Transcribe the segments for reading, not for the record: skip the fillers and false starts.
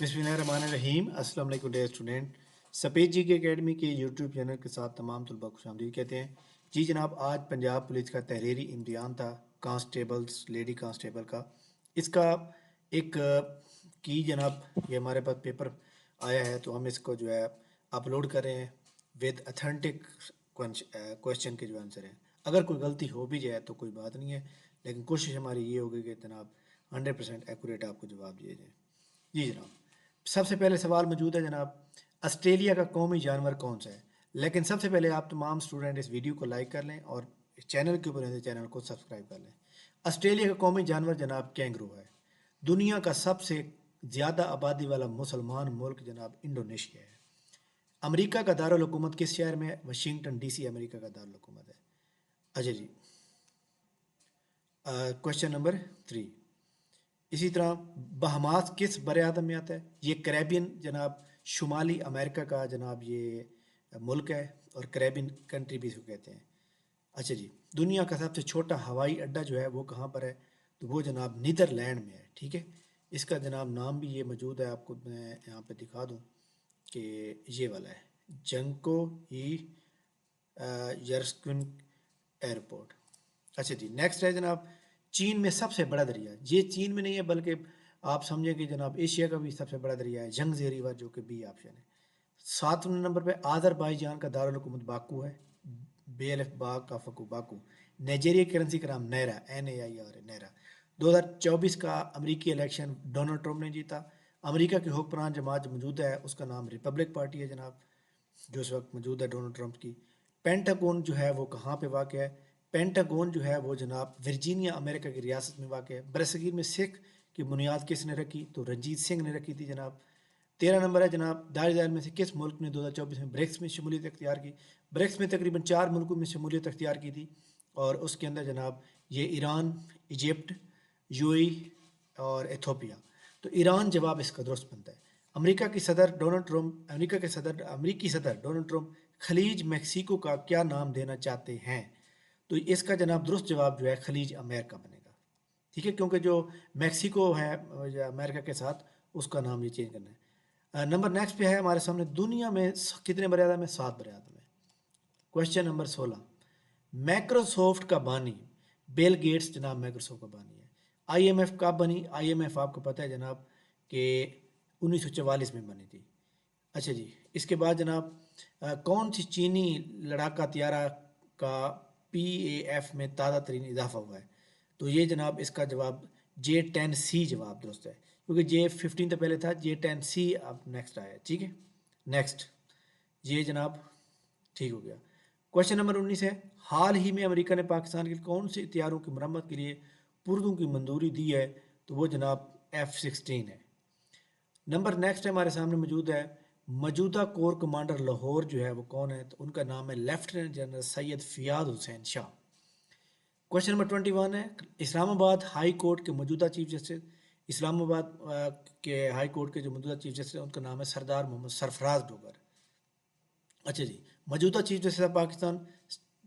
बिस्मिल्लाहिर्रहमानिर्रहीम। अस्सलाम वालेकुम डियर स्टूडेंट। सपेज जी के एकेडमी के यूट्यूब चैनल के साथ तमाम तलबा को खुशामदीद कहते हैं। जी जनाब, आज पंजाब पुलिस का तहरीरी इम्तिहान था कांस्टेबल्स लेडी कांस्टेबल का। इसका एक की जनाब ये हमारे पास पेपर आया है, तो हम इसको जो है अपलोड कर रहे हैं विद अथेंटिक क्वेश्चन के जो आंसर हैं। अगर कोई गलती हो भी जाए तो कोई बात नहीं है, लेकिन कोशिश हमारी ये होगी कि जनाब 100% एक्यूरेट आपको जवाब दिए जाए। जी जनाब, सबसे पहले सवाल मौजूद है जनाब, ऑस्ट्रेलिया का कौमी जानवर कौन सा है। लेकिन सबसे पहले आप तमाम स्टूडेंट इस वीडियो को लाइक कर लें और चैनल के ऊपर चैनल को सब्सक्राइब कर लें। ऑस्ट्रेलिया का कौमी जानवर जनाब कैंगरू है। दुनिया का सबसे ज़्यादा आबादी वाला मुसलमान मुल्क जनाब इंडोनेशिया है। अमेरिका का दारुल हुकूमत किस शहर में है? वाशिंगटन डीसी अमेरिका का दारुल हुकूमत है। अच्छा जी, क्वेश्चन नंबर 3। इसी तरह बहमास किस बरे आदम में आता है? ये कैरेबियन जनाब शुमाली अमेरिका का जनाब ये मुल्क है और कैरेबियन कंट्री भी इसको कहते हैं। अच्छा जी, दुनिया का सबसे छोटा हवाई अड्डा जो है वो कहाँ पर है? तो वो जनाब नीदरलैंड में है। ठीक है, इसका जनाब नाम भी ये मौजूद है, आपको मैं यहाँ पे दिखा दूँ कि ये वाला है जंको ही यर्स्किन एयरपोर्ट। अच्छा जी, नेक्स्ट है जनाब, चीन में सबसे बड़ा दरिया। ये चीन में नहीं है बल्कि आप समझें कि जनाब एशिया का भी सबसे बड़ा दरिया है, यंगजे रिवर, जो कि बी ऑप्शन है। 7वें नंबर पे आज़रबाईजान का दारुल हुकूमत बाकू है, बेलफ बाग का फकू बाकू। नाइजीरिया की करेंसी का नाम नैरा, NAIR है, नैरा। 2024 का अमेरिकी इलेक्शन डोनाल्ड ट्रंप ने जीता। अमेरिका की हुक्मरान जमात जो मौजूद है उसका नाम रिपब्लिक पार्टी है जनाब, जो इस वक्त मौजूद है डोनाल्ड ट्रंप की। पेंटागन जो है वो कहाँ पे वाक़ है? पेंटागन जो है वो जनाब वर्जीनिया अमेरिका की रियासत में वाक़ है। बरसगीर में सिख की बुनियाद किसने रखी? तो रंजीत सिंह ने रखी थी जनाब। 13 नंबर है जनाब, दार में से किस मुल्क ने 2024 में ब्रिक्स में शमूलियत अख्तियार की? ब्रिक्स में तकरीबन 4 मुल्कों में शमूलियत अख्तियार की थी, और उसके अंदर जनाब ये ईरान, इजिप्ट, यूएई और एथोपिया। तो ईरान जवाब इसका दुरुस्त बनता है। अमेरिकी सदर डोनाल्ड ट्रंप खलीज मैक्सिको का क्या नाम देना चाहते हैं? तो इसका जनाब दुरुस्त जवाब जो है खलीज अमेरिका बनेगा। ठीक है, क्योंकि जो मैक्सिको है अमेरिका के साथ, उसका नाम ये चेंज करना है। नंबर नेक्स्ट पे है हमारे सामने, दुनिया में कितने बड़े आदम है? 7 बड़े आदम है। क्वेश्चन नंबर 16, माइक्रोसॉफ्ट का बानी बिल गेट्स जनाब माइक्रोसॉफ्ट का बानी है। IMF कब बनी? IMF आपको पता है जनाब कि 1944 में बनी थी। अच्छा जी, इसके बाद जनाब कौन सी चीनी लड़ाका त्यारा का PAF में ताज़ा तरीन इजाफा हुआ है? तो ये जनाब इसका जवाब J10C जवाब दुरुस्त है, क्योंकि J15 तो पहले था, J10C अब नेक्स्ट आया। ठीक है, नेक्स्ट ये जनाब ठीक हो गया। क्वेश्चन नंबर 19 है, हाल ही में अमेरिका ने पाकिस्तान के कौन से हथियारों की मरम्मत के लिए पुर्जों की मंजूरी दी है? तो वो जनाब F-16 है। नंबर नेक्स्ट है हमारे सामने मौजूद है, मौजूदा कोर कमांडर लाहौर जो है वो कौन है? तो उनका नाम है lieutenant general Syed Fiyad Hussain Shah. Question number 21 है, इस्लामाबाद हाई कोर्ट के मौजूदा चीफ जस्टिस, इस्लामाबाद के हाई कोर्ट के जो मौजूदा चीफ जस्टिस हैं उनका नाम है सरदार मोहम्मद सरफराज डोगर। अच्छा जी, मौजूदा chief justice of Pakistan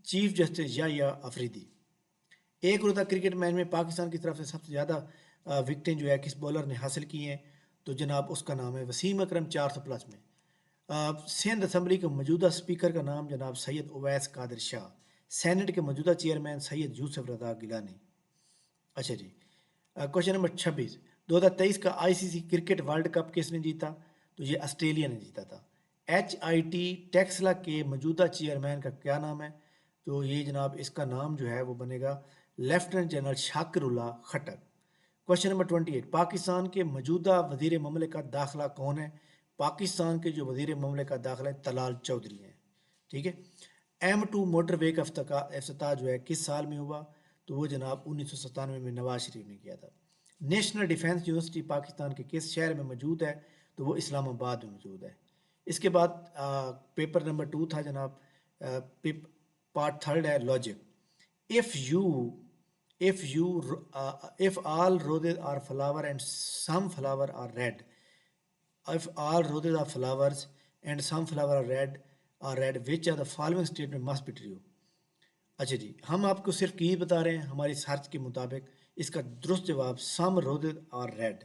chief justice या अफरीदी। एक रोज़ा क्रिकेट मैच में पाकिस्तान की तरफ से सबसे ज़्यादा विकटें जो है किस बॉलर ने हासिल की हैं? तो जनाब उसका नाम है वसीम अकरम, 400 प्लस में। सिंध असम्बली के मौजूदा स्पीकर का नाम जनाब सैयद उवैस कादिर शाह। सेनेट के मौजूदा चेयरमैन सैयद यूसुफ रज़ा गिलानी। अच्छा जी, क्वेश्चन नंबर 26, 2023 का ICC क्रिकेट वर्ल्ड कप किसने जीता? तो ये ऑस्ट्रेलिया ने जीता था। HIT टेक्सला के मौजूदा चेयरमैन का क्या नाम है? तो ये जनाब इसका नाम जो है वो बनेगा lieutenant general Shakirullah Khattar. Question number 28, Pakistan के मौजूदा वजीर ममलिकत दाखिला कौन है? पाकिस्तान के जो वजीर ममलिकत दाखिला है तलाल चौधरी हैं। ठीक है, M2 मोटर वे का अफ्ताह जो है किस साल में हुआ? तो वो जनाब 1997 में नवाज शरीफ ने किया था। नेशनल डिफेंस यूनिवर्सिटी पाकिस्तान के किस शहर में मौजूद है? तो वो इस्लामाबाद में मौजूद है। इसके बाद पेपर नंबर 2 था जनाब, पार्ट थर्ड है logic. If you if all roses are flower and some flower are red, if all roses are flowers and some flower are red, which of the following statement must be true? अच्छा जी, हम आपको सिर्फ यही बता रहे हैं, हमारी search के मुताबिक इसका दुरुस्त जवाब सम रोजेज और red.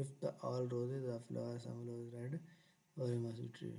if the all roses are flowers some roses red or you must be true.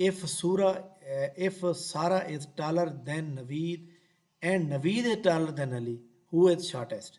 if Sara is taller than Naveed and Naveed is taller than Ali, who is shortest.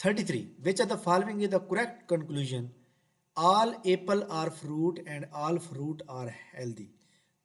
33 which of the following is the correct conclusion. all apple are fruit and all fruit are healthy.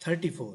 34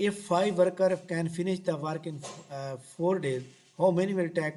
if 5 worker can finish the work in 4 days how many will take.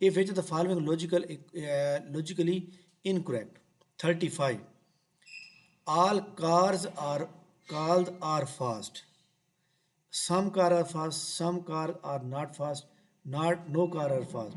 if which of the following logically incorrect. 35 all cars are called are fast. some car are fast, some car are not fast, not no car are fast.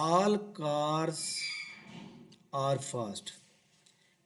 all cars are fast.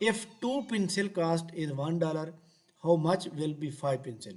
if 2 pencil cost is $1 how much will be 5 pencil.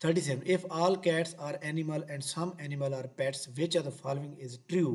37 if all cats are animal and some animal are pets which of the following is true.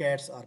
cats are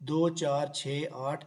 2 4 6 8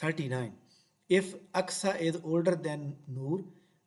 39 if Aksa is older than Noor.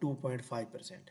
2.5%.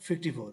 54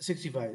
65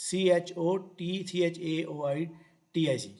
CHOTCHAOITIC.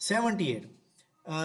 78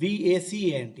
VACANT.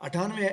98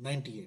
98.